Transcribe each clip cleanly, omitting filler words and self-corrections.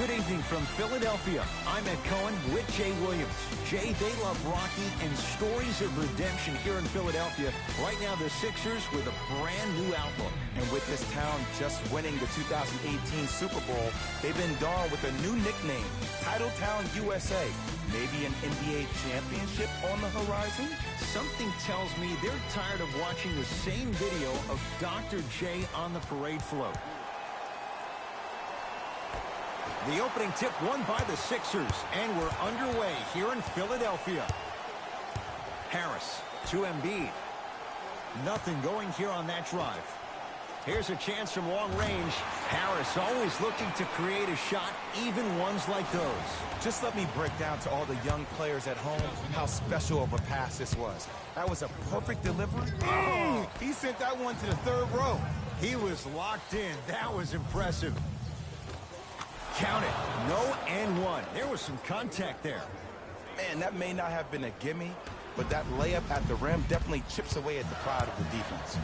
Good evening from Philadelphia. I'm Ed Cohen with Jay Williams. Jay, they love Rocky and stories of redemption here in Philadelphia. Right now, the Sixers with a brand new outlook. And with this town just winning the 2018 Super Bowl, they've been donned with a new nickname, Titletown USA. Maybe an NBA championship on the horizon? Something tells me they're tired of watching the same video of Dr. J on the parade float. The opening tip won by the Sixers, and we're underway here in Philadelphia. Harris to Embiid. Nothing going here on that drive. Here's a chance from long range. Harris always looking to create a shot, even ones like those. Just let me break down to all the young players at home how special of a pass this was. That was a perfect delivery. Oh, he sent that one to the third row. He was locked in. That was impressive. Count it. No and one. There was some contact there. Man, that may not have been a gimme, but that layup at the rim definitely chips away at the pride of the defense.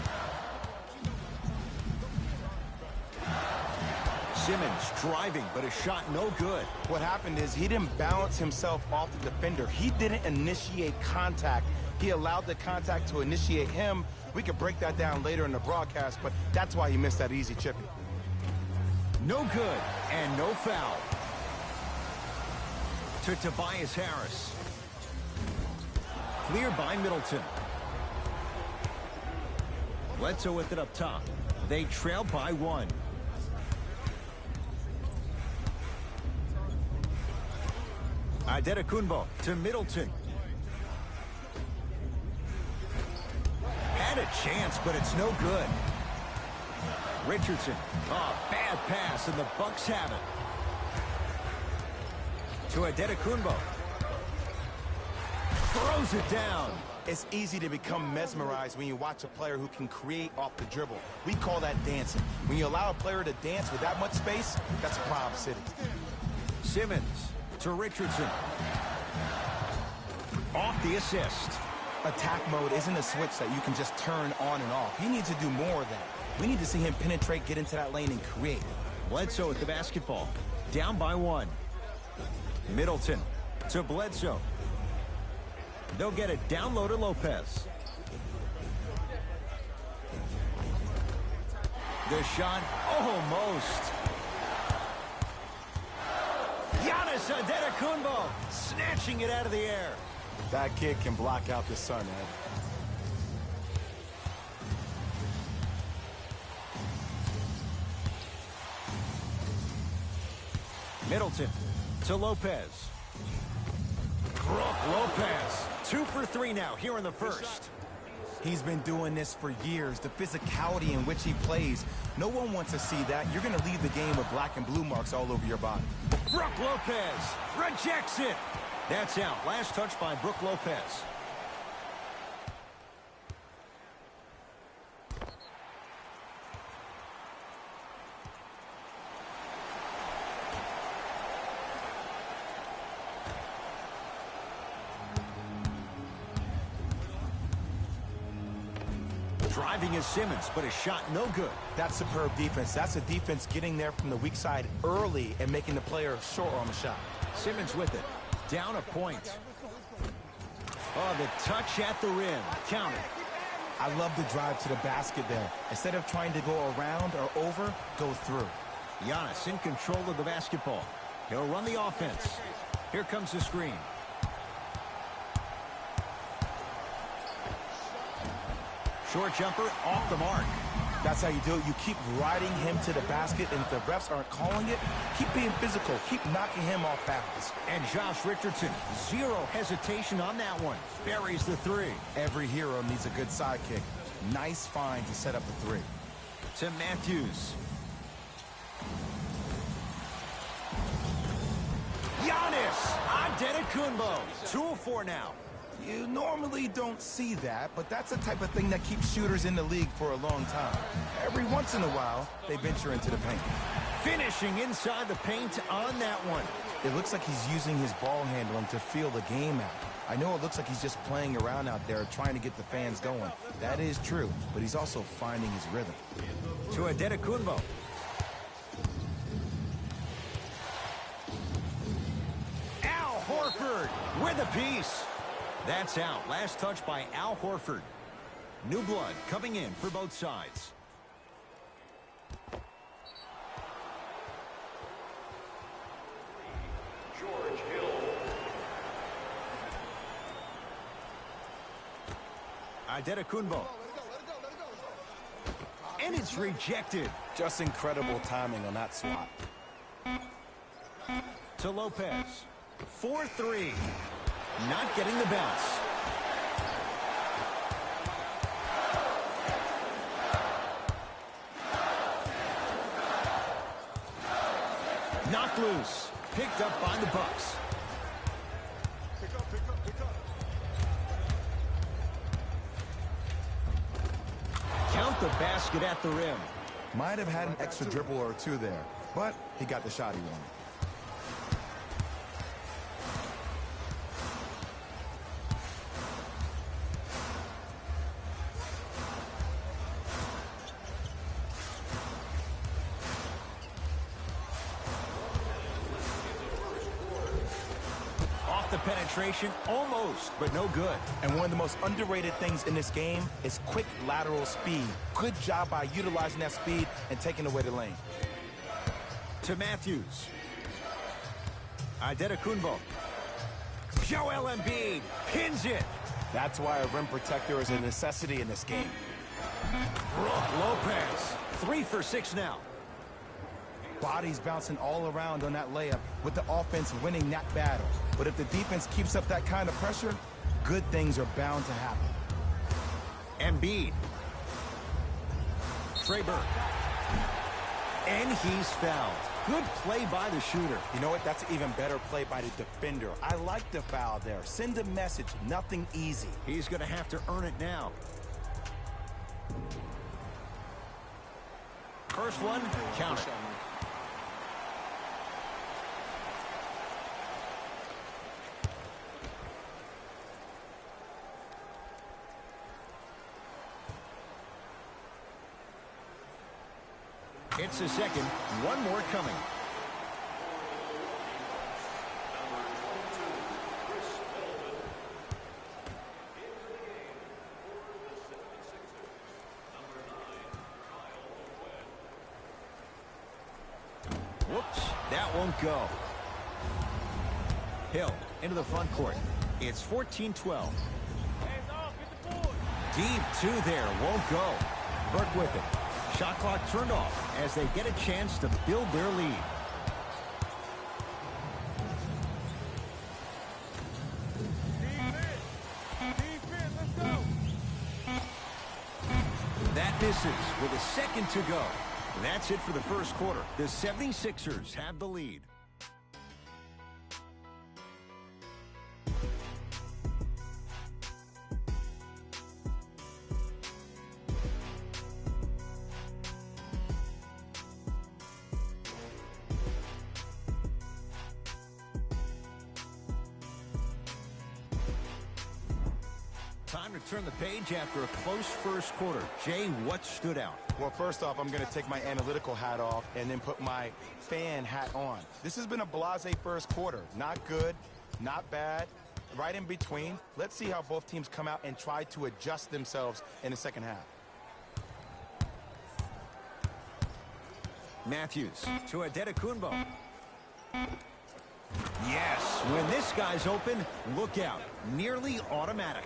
Simmons driving, but a shot no good. What happened is he didn't balance himself off the defender. He didn't initiate contact. He allowed the contact to initiate him. We could break that down later in the broadcast, but that's why he missed that easy chipping. No good, and no foul. To Tobias Harris. Cleared by Middleton. Bledsoe with it up top. They trail by one. Adetokunbo to Middleton. Had a chance, but it's no good. Richardson. Oh, bad pass, and the Bucks have it. To Adetokunbo. Throws it down. It's easy to become mesmerized when you watch a player who can create off the dribble. We call that dancing. When you allow a player to dance with that much space, that's a Prob City. Simmons to Richardson. Off the assist. Attack mode isn't a switch that you can just turn on and off. He needs to do more of that. We need to see him penetrate, get into that lane, and create. Bledsoe with the basketball. Down by one. Middleton to Bledsoe. They'll get it down low to Lopez. The shot, almost. Giannis Adetokunbo snatching it out of the air. That kid can block out the sun, Ed. Middleton to Lopez. Brook Lopez. 2 for 3 now here in the first. He's been doing this for years. The physicality in which he plays. No one wants to see that. You're going to leave the game with black and blue marks all over your body. Brook Lopez rejects it. That's out. Last touch by Brook Lopez. Driving is Simmons, but a shot no good. That's superb defense. That's a defense getting there from the weak side early and making the player short on the shot. Simmons with it. Down a point. Oh, the touch at the rim. Count it. I love the drive to the basket there. Instead of trying to go around or over, go through. Giannis in control of the basketball. He'll run the offense. Here comes the screen. Short jumper off the mark. That's how you do it. You keep riding him to the basket, and if the refs aren't calling it, keep being physical. Keep knocking him off balance. And Josh Richardson, zero hesitation on that one. Buries the three. Every hero needs a good sidekick. Nice find to set up the three. To Matthews. Giannis Adetokunbo. 2 of 4 now. You normally don't see that, but that's the type of thing that keeps shooters in the league for a long time. Every once in a while, they venture into the paint. Finishing inside the paint on that one. It looks like he's using his ball handling to feel the game out. I know it looks like he's just playing around out there trying to get the fans going. That is true, but he's also finding his rhythm. To Adetokunbo. Horford with a piece. That's out. Last touch by Al Horford. New blood coming in for both sides. Antetokounmpo. And it's rejected. Just incredible timing on that swat. To Lopez. 4-3. Not getting the bounce. Knocked loose. Picked up by the Bucks. Pick up. Count the basket at the rim. Might have had an extra dribble or two there, but he got the shot he wanted. Off the penetration, almost, but no good. And one of the most underrated things in this game is quick lateral speed. Good job by utilizing that speed and taking away the lane. To Matthews. Antetokounmpo. Joel Embiid pins it. That's why a rim protector is a necessity in this game. Brook Lopez. 3 for 6 now. Bodies bouncing all around on that layup with the offense winning that battle. But if the defense keeps up that kind of pressure, good things are bound to happen. Embiid. Trey Burke. And he's fouled. Good play by the shooter. You know what? That's an even better play by the defender. I like the foul there. Send a message. Nothing easy. He's going to have to earn it now. First one, count it. It's a second. One more coming. Whoops, that won't go. Hill into the front court. It's 14-12. Deep two there, won't go. Burke with it. Shot clock turned off as they get a chance to build their lead. Defense, let's go. That misses with a second to go. That's it for the first quarter. The 76ers have the lead. Time to turn the page after a close first quarter. Jay, what stood out? Well, first off, I'm going to take my analytical hat off and then put my fan hat on. This has been a blasé first quarter. Not good, not bad, right in between. Let's see how both teams come out and try to adjust themselves in the second half. Matthews to Antetokounmpo. Yes, when this guy's open, look out. Nearly automatic.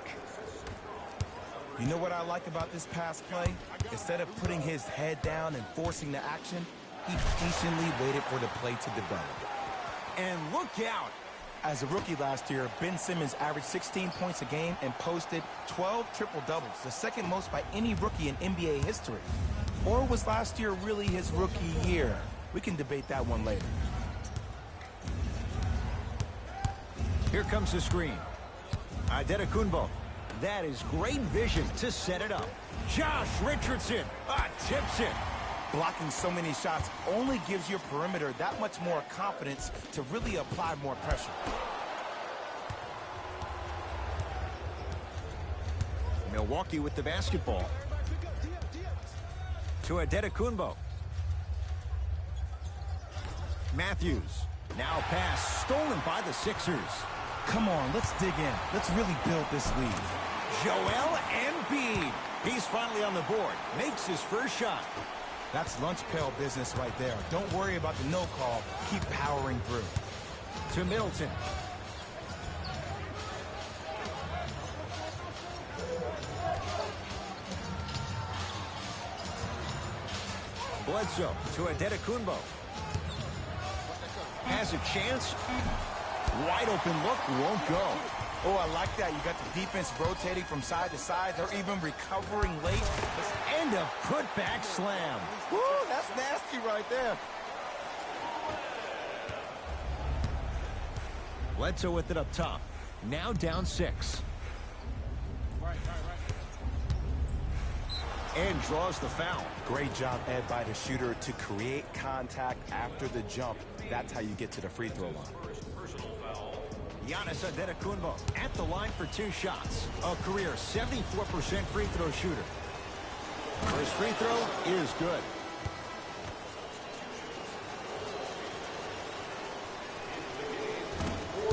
You know what I like about this pass play? Instead of putting his head down and forcing the action, he patiently waited for the play to develop. And look out. As a rookie last year, Ben Simmons averaged 16 points a game and posted 12 triple-doubles, the second most by any rookie in NBA history. Or was last year really his rookie year? We can debate that one later. Here comes the screen. Antetokounmpo. That is great vision to set it up. Josh Richardson tips it. Blocking so many shots only gives your perimeter that much more confidence to really apply more pressure. Milwaukee with the basketball. To Antetokounmpo. Matthews. Now pass stolen by the Sixers. Come on, let's dig in. Let's really build this lead. Joel Embiid. He's finally on the board. Makes his first shot. That's lunch pail business right there. Don't worry about the no call. Keep powering through. To Middleton. Bledsoe to Antetokounmpo. Has a chance. Wide open look, won't go. Oh, I like that. You got the defense rotating from side to side. They're even recovering late. And a putback slam. Woo, that's nasty right there. Bledsoe with it up top. Now down 6. And draws the foul. Great job, Ed, by the shooter to create contact after the jump. That's how you get to the free throw line. Giannis Antetokounmpo at the line for 2 shots. A career 74% free throw shooter. His free throw is good.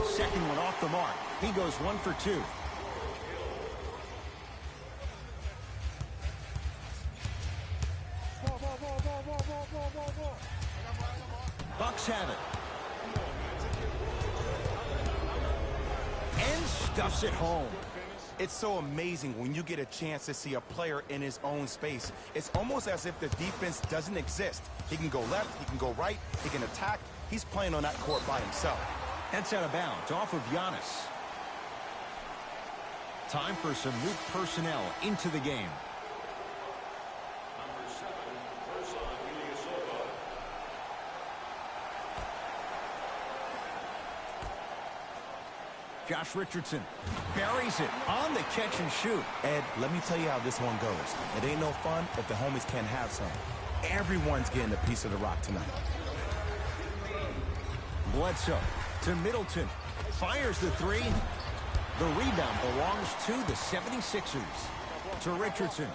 Second one off the mark. He goes 1 for 2. Bucks have it. And stuffs it home. It's so amazing when you get a chance to see a player in his own space. It's almost as if the defense doesn't exist. He can go left, he can go right, he can attack. He's playing on that court by himself. That's out of bounds, off of Giannis. Time for some new personnel into the game. Josh Richardson buries it on the catch and shoot. Ed, let me tell you how this one goes. It ain't no fun if the homies can't have some. Everyone's getting a piece of the rock tonight. Bledsoe to Middleton. Fires the 3. The rebound belongs to the 76ers. To Richardson.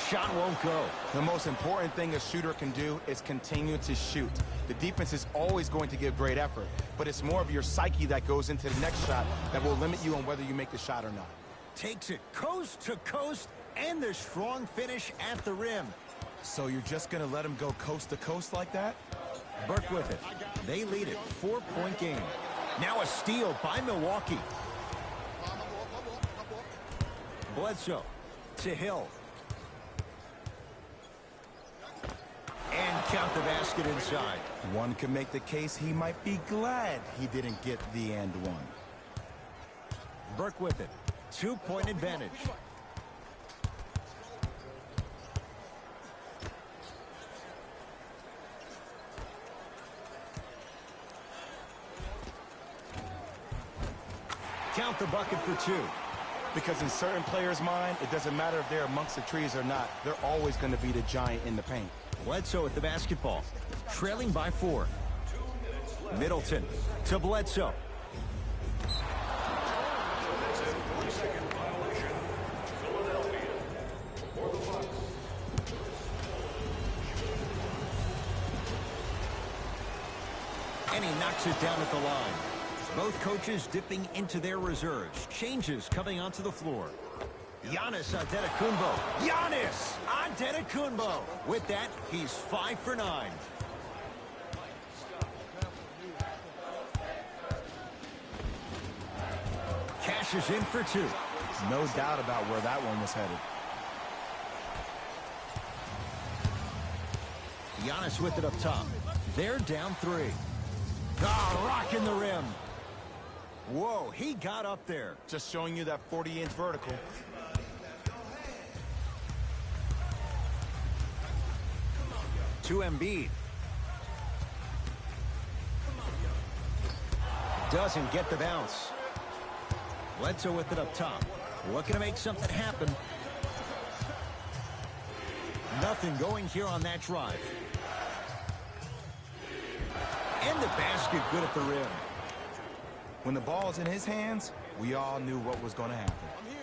Shot won't go. The most important thing a shooter can do is continue to shoot. The defense is always going to give great effort, but it's more of your psyche that goes into the next shot that will limit you on whether you make the shot or not. Takes it coast to coast, and the strong finish at the rim. So you're just going to let him go coast to coast like that? Burke with it. They lead it. 4-point game. Now a steal by Milwaukee. Bledsoe to Hill. And count the basket inside. One can make the case he might be glad he didn't get the and one. Burke with it. 2-point advantage. Count the bucket for 2. Because in certain players' mind, it doesn't matter if they're amongst the trees or not. They're always going to be the giant in the paint. Bledsoe with the basketball. Trailing by 4. Middleton to Bledsoe. And he knocks it down at the line. Both coaches dipping into their reserves. Changes coming onto the floor. Giannis Antetokounmpo. Giannis Antetokounmpo. With that, he's 5 for 9. Cashes in for 2. No doubt about where that one was headed. Giannis with it up top. They're down 3. Ah, rocking the rim. Whoa, he got up there. Just showing you that 40-inch vertical. To Embiid. Doesn't get the bounce. Bledsoe with it up top. Looking to make something happen. Nothing going here on that drive. And the basket good at the rim. When the ball's in his hands, we all knew what was going to happen. I'm here.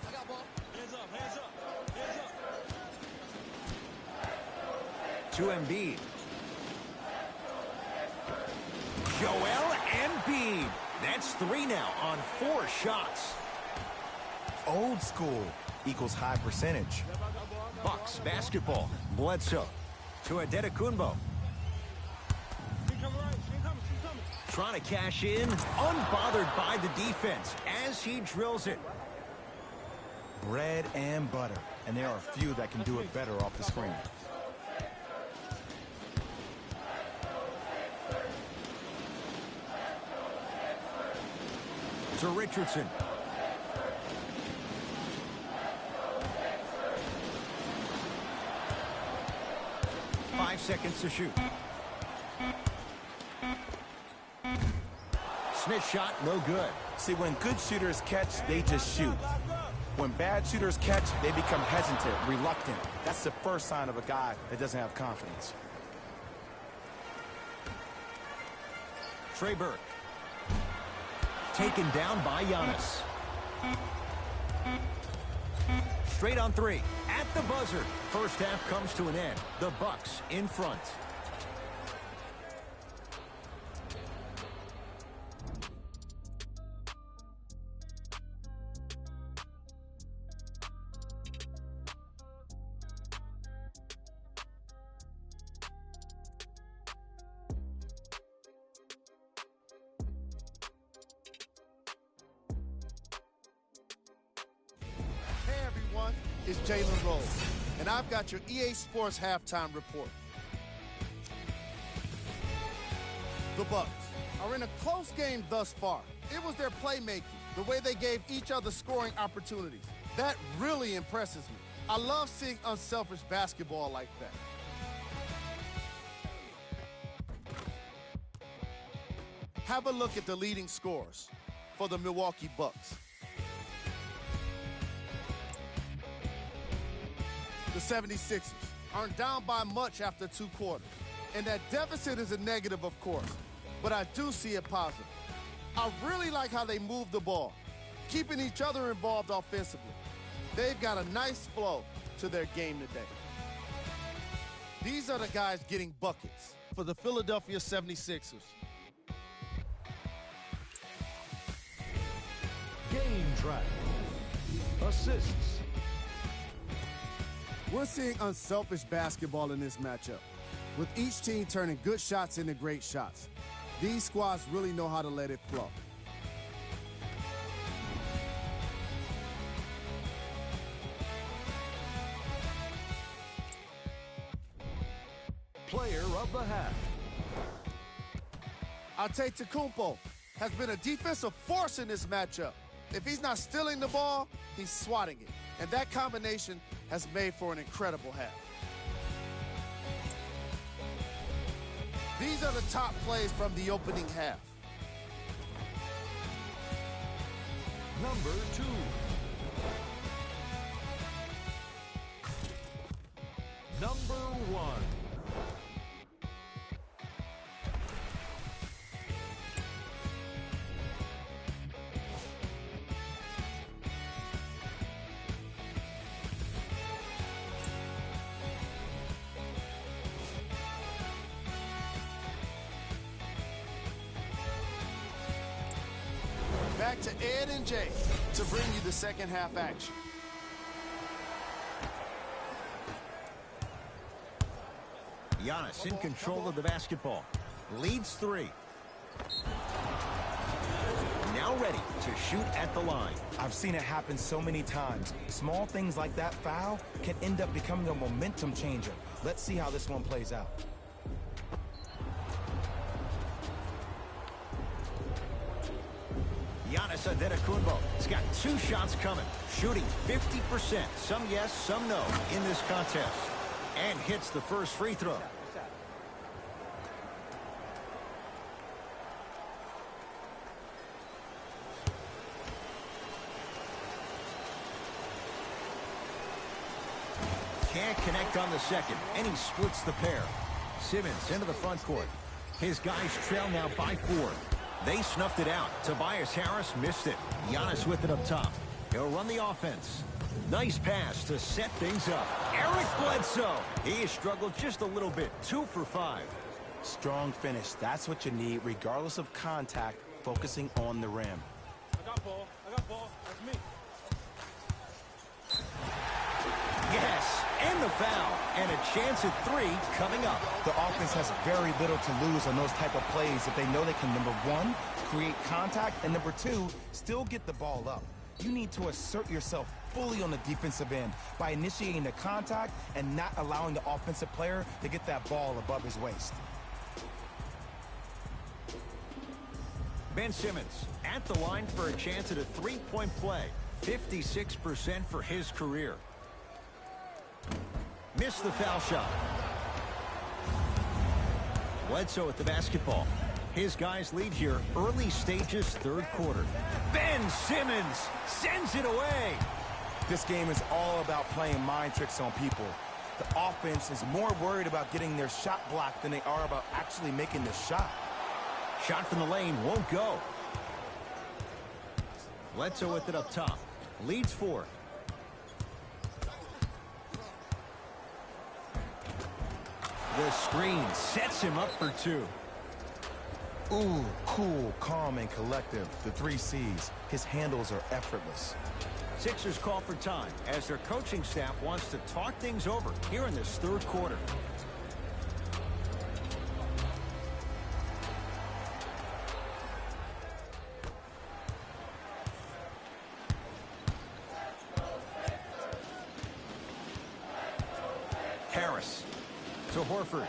I got ball. Hands up, hands up, hands up. To Embiid. Joel Embiid. That's 3 now on 4 shots. Old school equals high percentage. Bucks basketball. Bledsoe to Adetokunbo. Trying to cash in, unbothered by the defense as he drills it. Bread and butter, and there are a few that can do it better off the screen. To Richardson. Five seconds to shoot. Smith shot, no good. See, when good shooters catch, they just shoot. When bad shooters catch, they become hesitant, reluctant. That's the first sign of a guy that doesn't have confidence. Trey Burke. Taken down by Giannis. Straight on 3. At the buzzer. First half comes to an end. The Bucks in front. It's Jalen Rose, and I've got your EA Sports halftime report. The Bucks are in a close game thus far. It was their playmaking, the way they gave each other scoring opportunities. That really impresses me. I love seeing unselfish basketball like that. Have a look at the leading scorers for the Milwaukee Bucks. The 76ers aren't down by much after 2 quarters. And that deficit is a negative, of course, but I do see it positive. I really like how they move the ball, keeping each other involved offensively. They've got a nice flow to their game today. These are the guys getting buckets for the Philadelphia 76ers. Game track. Assists. We're seeing unselfish basketball in this matchup, with each team turning good shots into great shots. These squads really know how to let it flow. Player of the half. Antetokounmpo has been a defensive force in this matchup. If he's not stealing the ball, he's swatting it. And that combination has made for an incredible half. These are the top plays from the opening half. Number 2. Number 1. Back to Ed and Jay to bring you the second half action. Giannis in control of the basketball. Leads 3. Now ready to shoot at the line. I've seen it happen so many times. Small things like that foul can end up becoming a momentum changer. Let's see how this one plays out. Giannis Antetokounmpo has got 2 shots coming, shooting 50%. Some yes, some no in this contest. And hits the first free throw. Can't connect on the second, and he splits the pair. Simmons into the front court. His guys trail now by 4. They snuffed it out. Tobias Harris missed it. Giannis with it up top. He'll run the offense. Nice pass to set things up. Eric Bledsoe. He has struggled just a little bit. 2 for 5. Strong finish. That's what you need, regardless of contact. focusing on the rim. I got ball. That's me. Yes, and the foul. And a chance at 3 coming up. The offense has very little to lose on those type of plays if they know they can, number 1, create contact, and number 2, still get the ball up. You need to assert yourself fully on the defensive end by initiating the contact and not allowing the offensive player to get that ball above his waist. Ben Simmons at the line for a chance at a 3-point play. 56% for his career. Missed the foul shot. Bledsoe at the basketball. His guys lead here early stages, third quarter. Ben Simmons sends it away. This game is all about playing mind tricks on people. The offense is more worried about getting their shot blocked than they are about actually making the shot. Shot from the lane won't go. Bledsoe with it up top. Leads 4. The screen sets him up for 2. Ooh, cool, calm, and collective. The 3 C's. His handles are effortless. Sixers call for time as their coaching staff wants to talk things over here in this third quarter. Harris to Horford.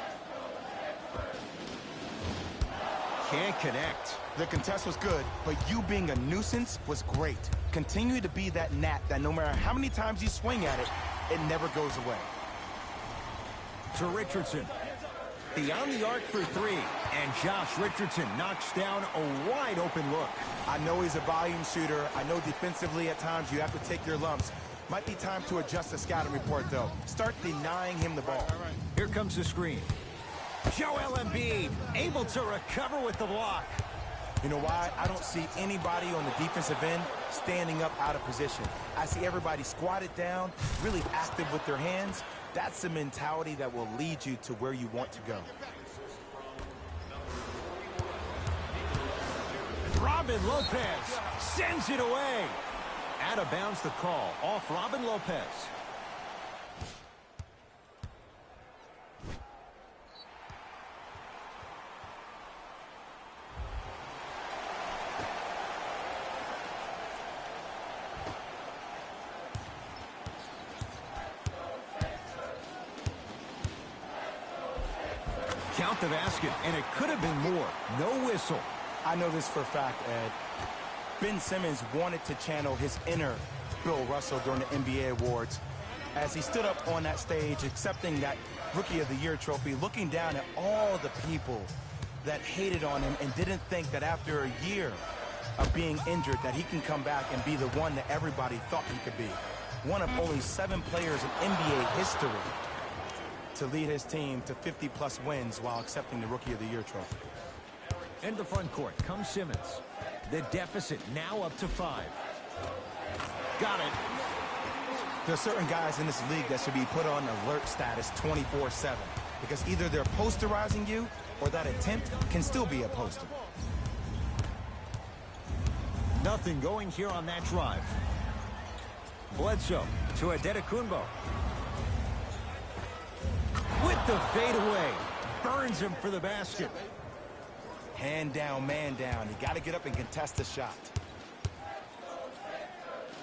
Can't connect. The contest was good, but you being a nuisance was great. Continue to be that gnat that no matter how many times you swing at it, it never goes away. To Richardson. Beyond the arc for 3. And Josh Richardson knocks down a wide open look. I know he's a volume shooter. I know defensively at times you have to take your lumps. Might be time to adjust the scouting report, though. Start denying him the ball. Here comes the screen. Joel Embiid able to recover with the block. You know why? I don't see anybody on the defensive end standing up out of position. I see everybody squatted down, really active with their hands. That's the mentality that will lead you to where you want to go. Robin Lopez sends it away. Out of bounds the call off Robin Lopez. Count the basket, and it could have been more. No whistle. I know this for a fact, Ed. Ben Simmons wanted to channel his inner Bill Russell during the NBA awards as he stood up on that stage accepting that Rookie of the Year trophy, looking down at all the people that hated on him and didn't think that after a year of being injured that he can come back and be the one that everybody thought he could be. One of only 7 players in NBA history to lead his team to 50-plus wins while accepting the Rookie of the Year trophy. Into the front court comes Simmons. The deficit now up to 5. Got it. There are certain guys in this league that should be put on alert status 24/7 because either they're posterizing you or that attempt can still be a poster. Nothing going here on that drive. Bledsoe to Adetokunbo. With the fadeaway. Burns him for the basket. Hand down, man down. You got to get up and contest the shot.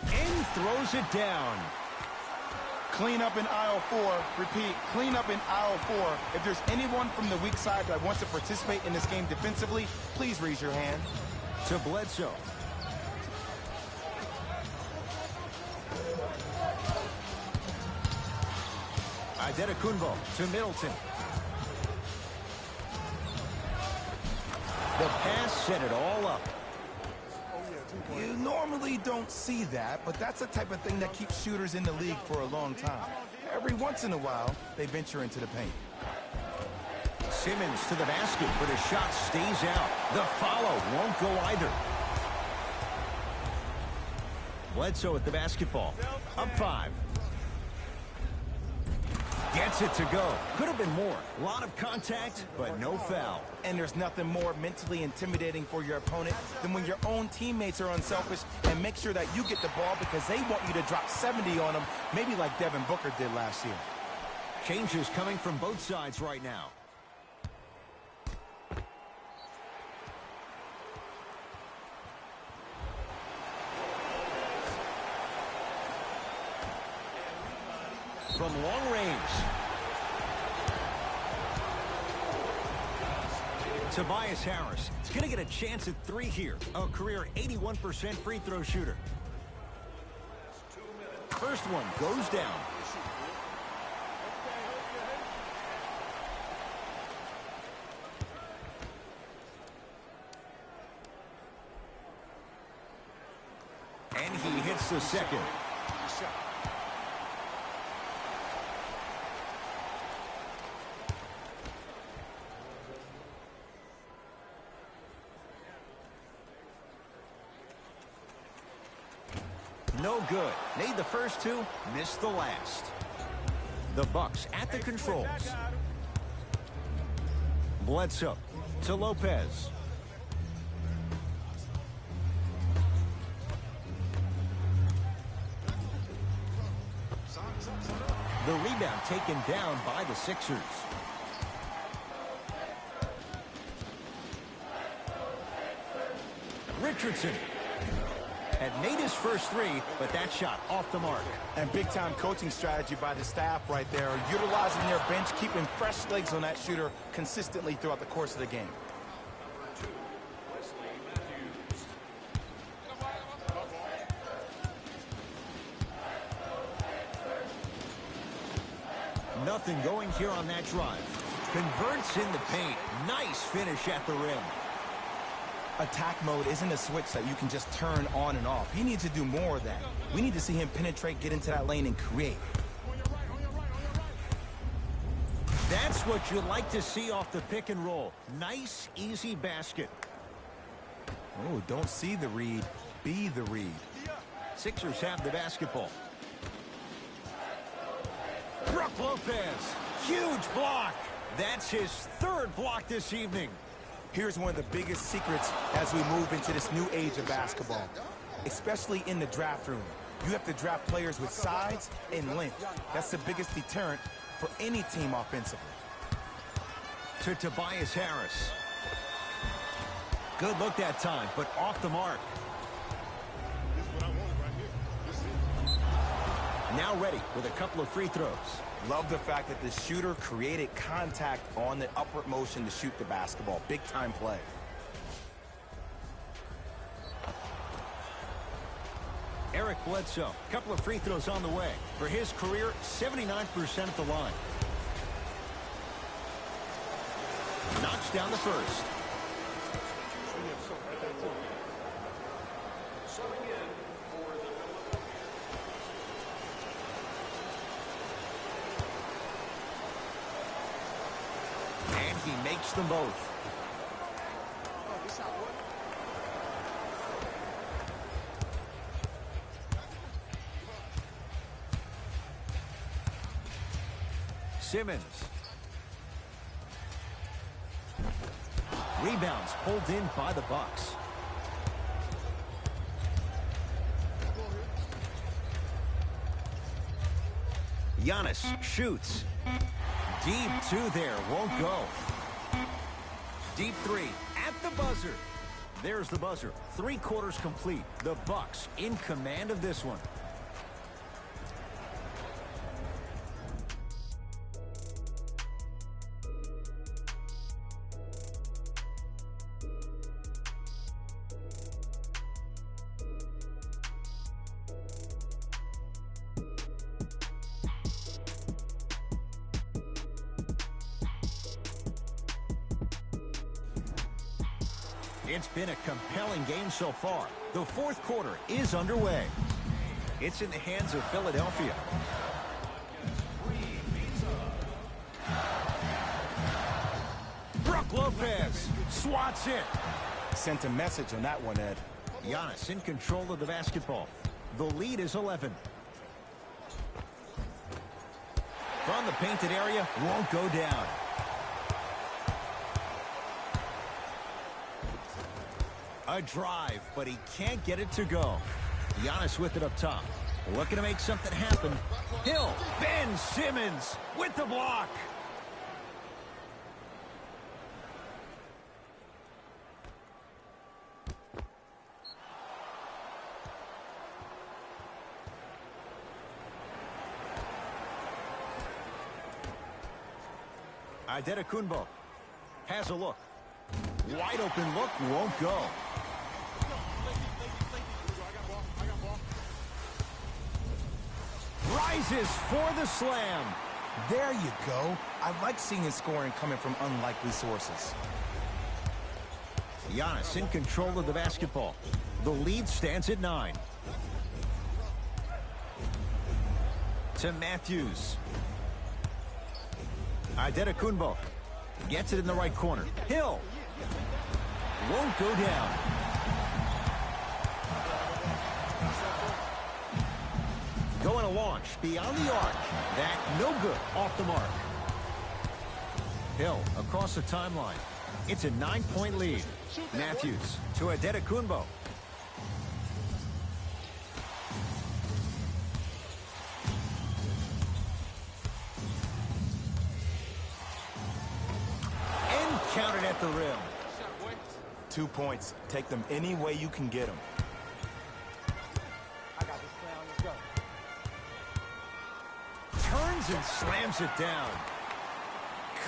And throws it down. Clean up in aisle 4. Repeat, clean up in aisle 4. If there's anyone from the weak side that wants to participate in this game defensively, please raise your hand. To Bledsoe. Adetokunbo to Middleton. The pass set it all up. You normally don't see that, but that's the type of thing that keeps shooters in the league for a long time. Every once in a while, they venture into the paint. Simmons to the basket, but his shot stays out. The follow won't go either. Bledsoe at the basketball. Up 5. Gets it to go. Could have been more. A lot of contact, but no foul. And there's nothing more mentally intimidating for your opponent than when your own teammates are unselfish and make sure that you get the ball because they want you to drop 70 on them, maybe like Devin Booker did last year. Changes coming from both sides right now. From long range. Tobias Harris is going to get a chance at 3 here. A career 81% free throw shooter. First one goes down. And he hits the second. No good. Made the first two, missed the last. The Bucks at the controls. Bledsoe to Lopez. The rebound taken down by the Sixers. Richardson had made his first 3, but that shot off the mark. And big-time coaching strategy by the staff right there, utilizing their bench, keeping fresh legs on that shooter consistently throughout the course of the game. Nothing going here on that drive. Converts in the paint. Nice finish at the rim. Attack mode isn't a switch that you can just turn on and off. He needs to do more of that. We need to see him penetrate, get into that lane, and create. That's what you like to see off the pick and roll. Nice, easy basket. Oh, don't see the read. Be the read. Sixers have the basketball. Brook Lopez. Huge block. That's his 3rd block this evening. Here's one of the biggest secrets as we move into this new age of basketball, especially in the draft room. You have to draft players with size and length. That's the biggest deterrent for any team offensively. To Tobias Harris. Good look that time, but off the mark. Now ready with a couple of free throws. Love the fact that the shooter created contact on the upward motion to shoot the basketball. Big time play. Eric Bledsoe, a couple of free throws on the way. For his career, 79% at the line. Knocks down the first. And he makes them both. Simmons. Rebounds pulled in by the Bucks. Giannis shoots. Deep 2 there, won't go. Deep 3 at the buzzer. There's the buzzer. 3 quarters complete. The Bucks in command of this one. It's been a compelling game so far. The 4th quarter is underway. It's in the hands of Philadelphia. Brook Lopez swats it. Sent a message on that one, Ed. Giannis in control of the basketball. The lead is 11. From the painted area, won't go down. A drive, but he can't get it to go. Giannis with it up top. Looking to make something happen. Hill, Ben Simmons with the block. Adetokunbo has a look. Wide open look, won't go. Rises for the slam. There you go. I like seeing his scoring coming from unlikely sources. Giannis in control of the basketball. The lead stands at 9. To Matthews. Adetokunbo gets it in the right corner. Hill won't go down. Going to launch beyond the arc. That no good. Off the mark. Hill across the timeline. It's a 9-point lead. Matthews to Adetokunbo. And counted at the rim. 2 points. Take them any way you can get them. Turns and slams it down.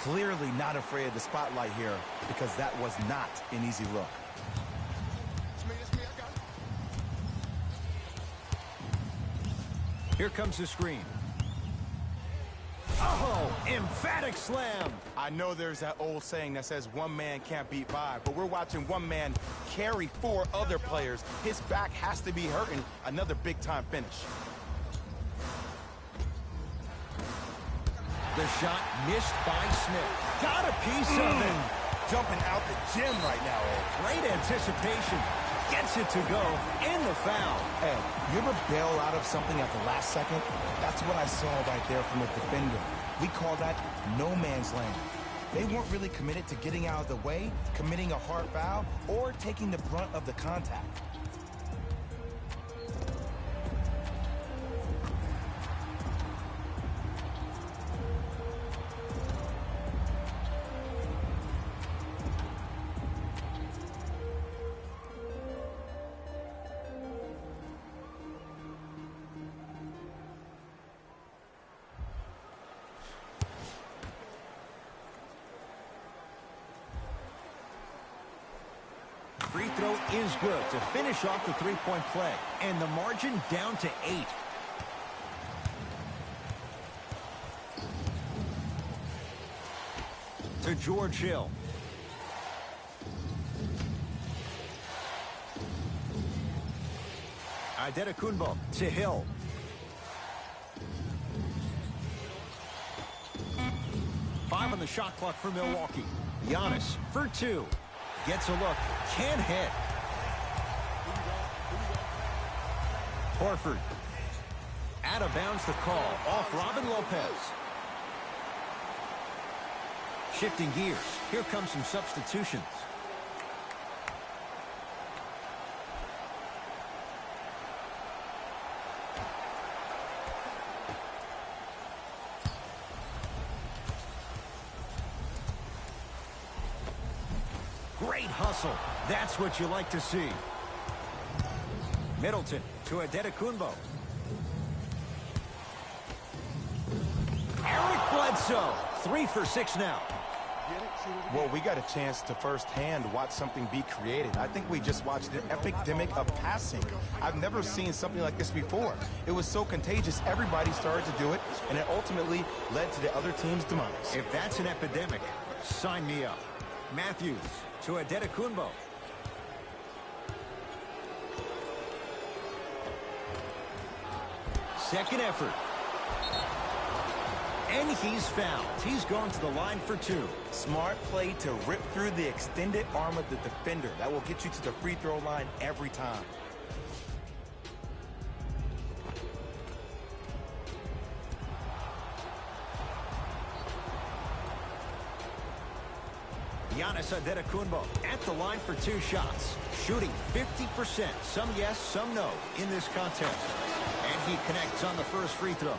Clearly not afraid of the spotlight here because that was not an easy look. Here comes the screen. Oh, emphatic slam. I know there's that old saying that says one man can't beat five, but we're watching one man carry 4 other players. His back has to be hurting. Another big-time finish. The shot missed by Smith. Got a piece of it. Jumping out the gym right now, Ed. Great anticipation. Gets it to go. And the foul. Ed, you ever bail out of something at the last second? That's what I saw right there from the defender. We call that no man's land. They weren't really committed to getting out of the way, committing a hard foul, or taking the brunt of the contact. Free throw is good to finish off the three-point play. And the margin down to 8. To George Hill. Adetokunbo to Hill. Five on the shot clock for Milwaukee. Giannis for 2. Gets a look. Can't hit. Horford. Out of bounds the call. Off Robin Lopez. Shifting gears. Here comes some substitutions. Great hustle. That's what you like to see. Middleton to Adetokunbo. Eric Bledsoe. 3 for 6 now. Well, we got a chance to firsthand watch something be created. I think we just watched an epidemic of passing. I've never seen something like this before. It was so contagious, everybody started to do it, and it ultimately led to the other team's demise. If that's an epidemic, sign me up. Matthews to Adetokunbo. Second effort. And he's fouled. He's going to the line for 2. Smart play to rip through the extended arm of the defender. That will get you to the free throw line every time. Giannis Antetokounmpo at the line for 2 shots, shooting 50%, some yes, some no, in this contest. And he connects on the first free throw.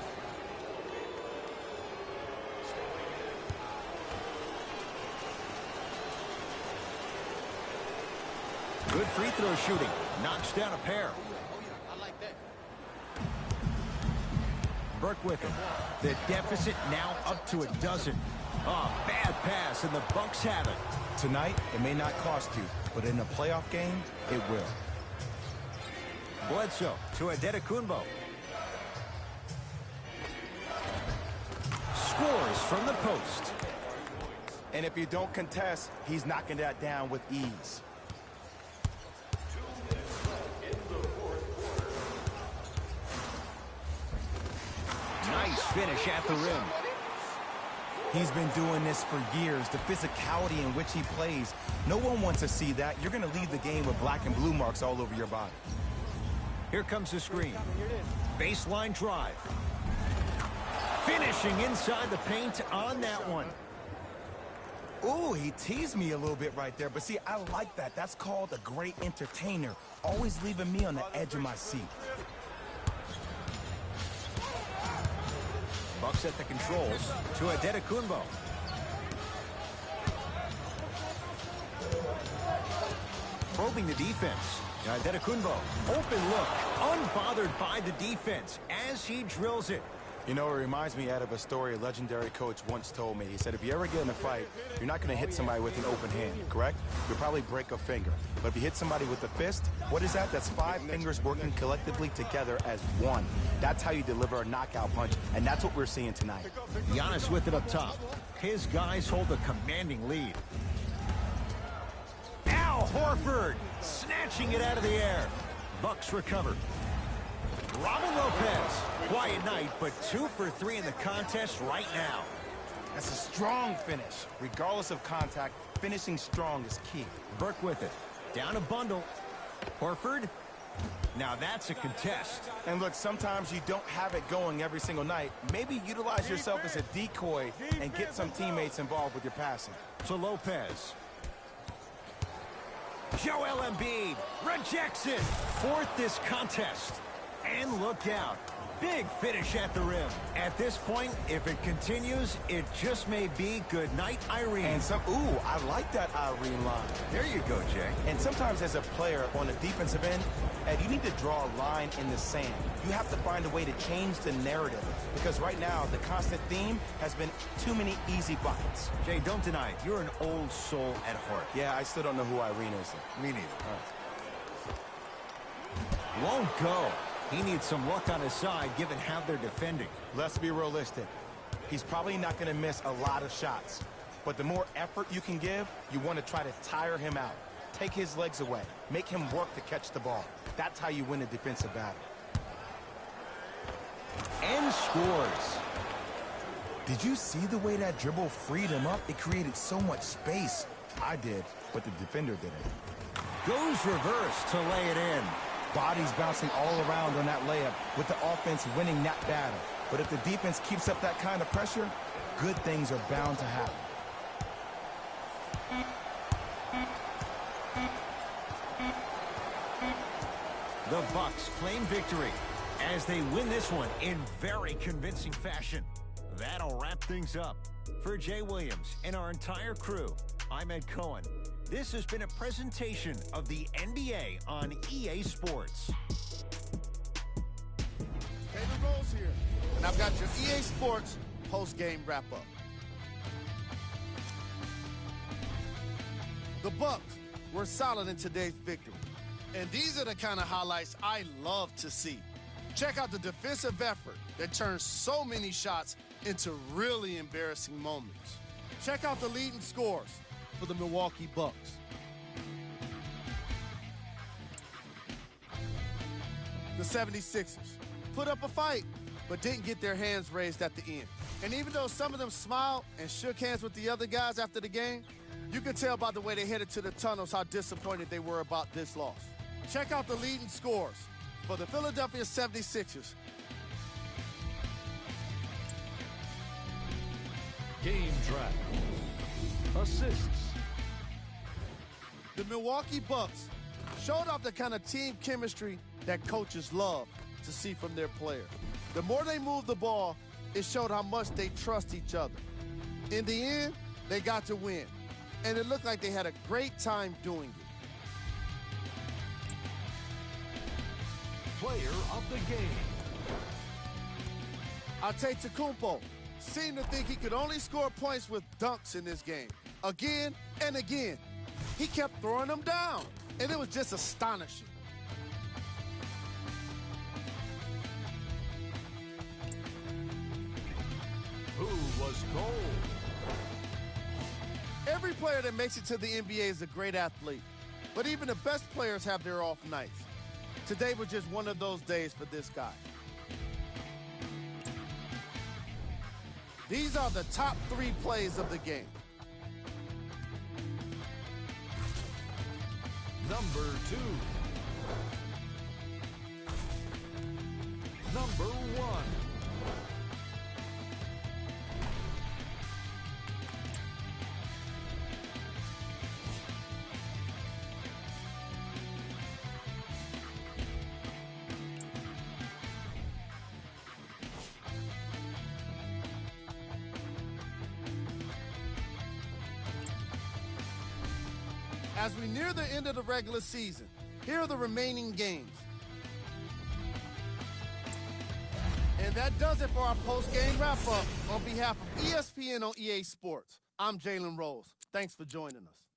Good free throw shooting. Knocks down a pair. I like that. Burke with it. The deficit now up to a dozen. Oh, bad pass, and the Bucks have it. Tonight, it may not cost you, but in a playoff game, it will. Bledsoe to Antetokounmpo. Scores from the post. And if you don't contest, he's knocking that down with ease. Nice finish at the rim. He's been doing this for years, the physicality in which he plays. No one wants to see that. You're going to leave the game with black and blue marks all over your body. Here comes the screen. Baseline drive. Finishing inside the paint on that one. Ooh, he teased me a little bit right there. But see, I like that. That's called a great entertainer. Always leaving me on the edge of my seat. Bucks at the controls to Antetokounmpo. Probing the defense. Antetokounmpo, open look, unbothered by the defense as he drills it. You know, it reminds me, Ed, of a story a legendary coach once told me. He said, if you ever get in a fight, you're not going to hit somebody with an open hand, correct? You'll probably break a finger. But if you hit somebody with a fist, what is that? That's 5 fingers working collectively together as one. That's how you deliver a knockout punch, and that's what we're seeing tonight. Giannis with it up top. His guys hold a commanding lead. Al Horford snatching it out of the air. Bucks recover. Robin Lopez, quiet night, but 2 for 3 in the contest right now. That's a strong finish. Regardless of contact, finishing strong is key. Burke with it. Down a bundle. Horford. Now that's a contest. And look, sometimes you don't have it going every single night. Maybe utilize yourself as a decoy and get some teammates involved with your passing. To Lopez. Joel Embiid rejects it. 4th this contest. And look out. Big finish at the rim. At this point, if it continues, it just may be good night, Irene. And ooh, I like that Irene line. There you go, Jay. And sometimes as a player on the defensive end, Ed, you need to draw a line in the sand. You have to find a way to change the narrative. Because right now, the constant theme has been too many easy buckets. Jay, don't deny it. You're an old soul at heart. Yeah, I still don't know who Irene is. Me neither. Won't go. He needs some luck on his side, given how they're defending. Let's be realistic. He's probably not going to miss a lot of shots. But the more effort you can give, you want to try to tire him out. Take his legs away. Make him work to catch the ball. That's how you win a defensive battle. And scores. Did you see the way that dribble freed him up? It created so much space. I did, but the defender didn't. Goes reverse to lay it in. Bodies bouncing all around on that layup with the offense winning that battle. But if the defense keeps up that kind of pressure, good things are bound to happen. The Bucks claim victory as they win this one in very convincing fashion. That'll wrap things up. For Jay Williams and our entire crew, I'm Ed Cohen. This has been a presentation of the NBA on EA Sports. Taylor Rose here, and I've got your EA Sports post-game wrap-up. The Bucks were solid in today's victory, and these are the kind of highlights I love to see. Check out the defensive effort that turns so many shots into really embarrassing moments. Check out the leading scores for the Milwaukee Bucks. The 76ers put up a fight, but didn't get their hands raised at the end. And even though some of them smiled and shook hands with the other guys after the game, you could tell by the way they headed to the tunnels how disappointed they were about this loss. Check out the leading scores for the Philadelphia 76ers. Game track. Assists. The Milwaukee Bucks showed off the kind of team chemistry that coaches love to see from their players. The more they moved the ball, it showed how much they trust each other. In the end, they got to win, and it looked like they had a great time doing it. Player of the game. Antetokounmpo seemed to think he could only score points with dunks in this game. Again and again, he kept throwing them down, and it was just astonishing. Who was cold? Every player that makes it to the NBA is a great athlete, but even the best players have their off nights. Today was just one of those days for this guy. These are the top 3 plays of the game. Number 2. Number 1. As we near the end of the regular season, here are the remaining games. And that does it for our post-game wrap-up. On behalf of ESPN on EA Sports, I'm Jalen Rose. Thanks for joining us.